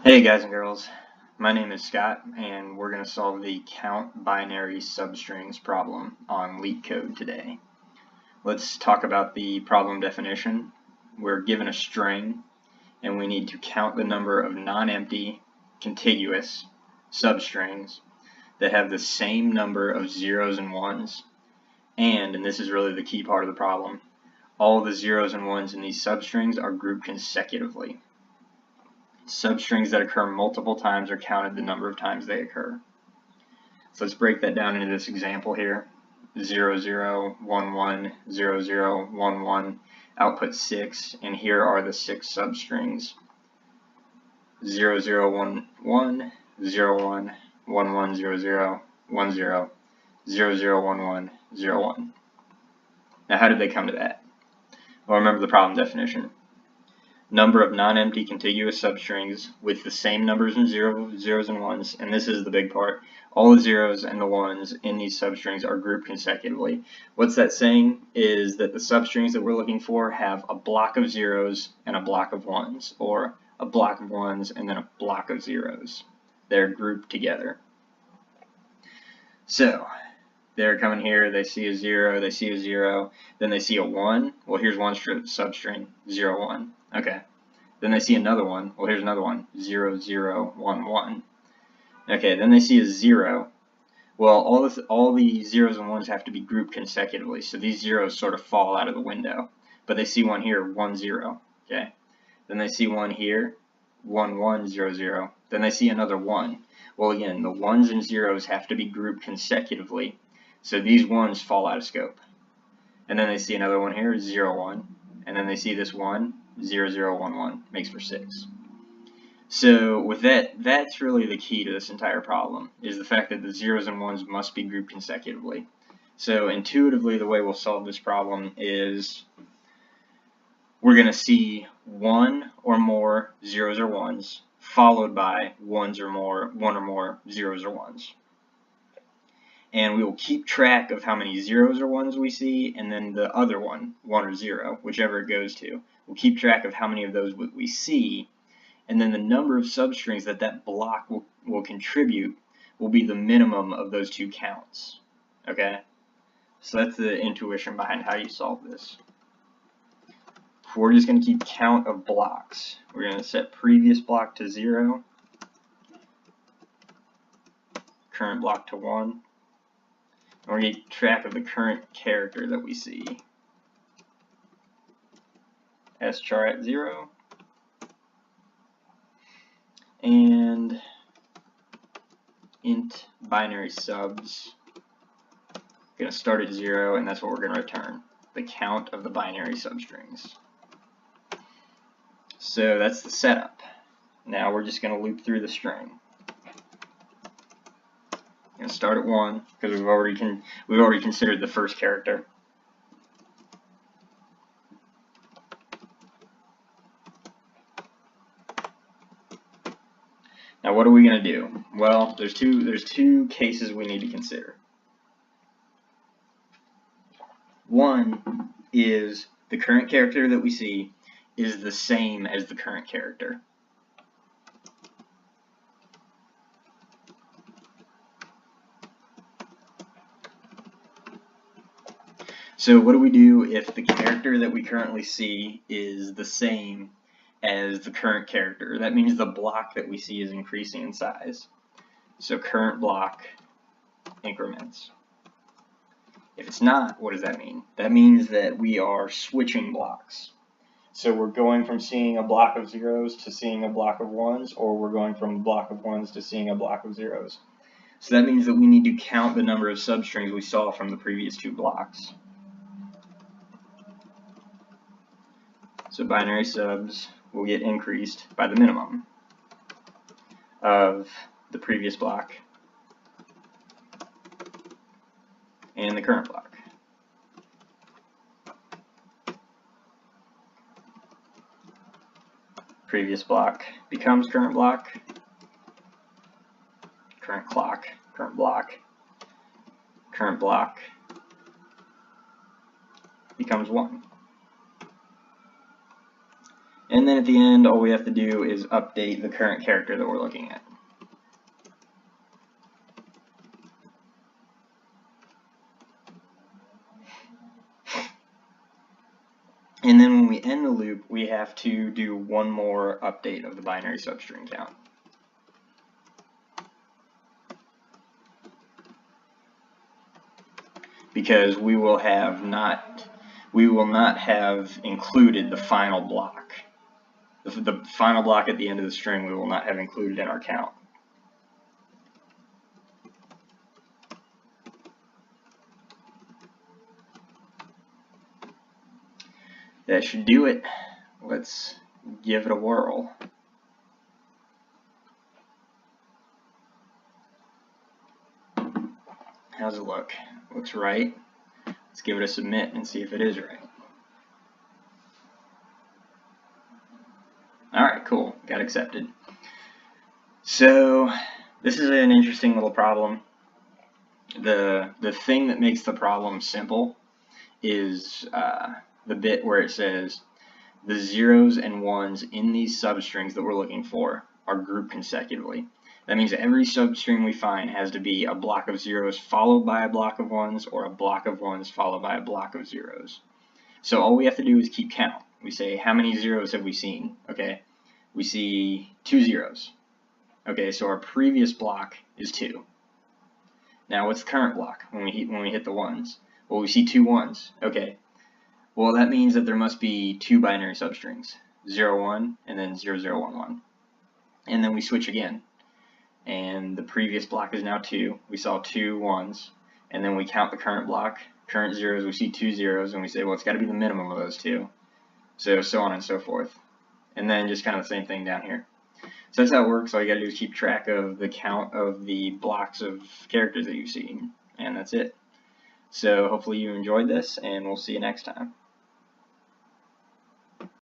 Hey guys and girls, my name is Scott and we're going to solve the count binary substrings problem on LeetCode today. Let's talk about the problem definition. We're given a string and we need to count the number of non-empty contiguous substrings that have the same number of zeros and ones, and this is really the key part of the problem, all the zeros and ones in these substrings are grouped consecutively. Substrings that occur multiple times are counted the number of times they occur. So let's break that down into this example here. 0, 0, 1, 1, 0, 0, 1, 1, output 6, and here are the 6 substrings. 0, 0, 1, 1, 0, 1, 1, 1, 0, 0, 1, 0, 0, 0, 1, 1, 0, 1. Now how did they come to that? Well, remember the problem definition. Number of non-empty contiguous substrings with the same numbers and zeros and ones, and this is the big part, all the zeros and the ones in these substrings are grouped consecutively. What's that saying is that the substrings that we're looking for have a block of zeros and a block of ones, or a block of ones and then a block of zeros. They're grouped together. So they're coming here, they see a 0, they see a 0, then they see a 1. Well, here's one substring, 0, 1. Okay. Then they see another one. Well, here's another one, 0, 0, 1, 1. Okay, then they see a 0. Well, all the zeros and ones have to be grouped consecutively, so these zeros sort of fall out of the window. But they see one here, 1, 0. Okay. Then they see one here, 1, 1, 0, 0. Then they see another 1. Well, again, the ones and zeros have to be grouped consecutively, so these ones fall out of scope. And then they see another one here, 0, 1. And then they see this 1, 0, 0, 1, 1, makes for 6. So with that's really the key to this entire problem, is the fact that the zeros and ones must be grouped consecutively. So intuitively, the way we'll solve this problem is we're going to see one or more zeros or ones, followed by one or more zeros or ones. And we will keep track of how many zeros or ones we see, and then the other one, 1 or 0, whichever it goes to. We'll keep track of how many of those we see, and then the number of substrings that block will contribute will be the minimum of those two counts. Okay? So that's the intuition behind how you solve this. We're just going to keep count of blocks. We're going to set previous block to 0, current block to 1. We're going to keep track of the current character that we see. Schar at 0. And int binary subs. We're going to start at 0, and that's what we're going to return, the count of the binary substrings. So that's the setup. Now we're just going to loop through the string. Going to start at 1 because we've already considered the first character. Now what are we going to do? Well, there's two cases we need to consider. One is the current character that we see is the same as the current character. So what do we do if the character that we currently see is the same as the current character? That means the block that we see is increasing in size. So current block increments. If it's not, what does that mean? That means that we are switching blocks. So we're going from seeing a block of zeros to seeing a block of ones, or we're going from a block of ones to seeing a block of zeros. So that means that we need to count the number of substrings we saw from the previous two blocks. So binary subs will get increased by the minimum of the previous block and the current block. Previous block becomes current block, current clock, current block becomes 1. And then at the end, all we have to do is update the current character that we're looking at. And then when we end the loop, we have to do one more update of the binary substring count. Because we will not have included the final block. The final block at the end of the string we will not have included in our count. That should do it. Let's give it a whirl. How's it look? Looks right. Let's give it a submit and see if it is right. Alright, cool. Got accepted. So this is an interesting little problem. The thing that makes the problem simple is the bit where it says the zeros and ones in these substrings that we're looking for are grouped consecutively. That means every substring we find has to be a block of zeros followed by a block of ones, or a block of ones followed by a block of zeros. So all we have to do is keep count. We say, how many zeros have we seen? Okay, we see 2 zeros. Okay, so our previous block is 2. Now what's the current block when we hit the ones? Well, we see 2 ones. Okay, well that means that there must be 2 binary substrings, 0, 1, and then 0, 0, 1, 1. And then we switch again. And the previous block is now 2. We saw 2 ones, and then we count the current block, current zeros, we see 2 zeros, and we say, well, it's got to be the minimum of those 2. So on and so forth. And then just kind of the same thing down here. So that's how it works. All you got to do is keep track of the count of the blocks of characters that you've seen, and that's it. So hopefully you enjoyed this, and we'll see you next time.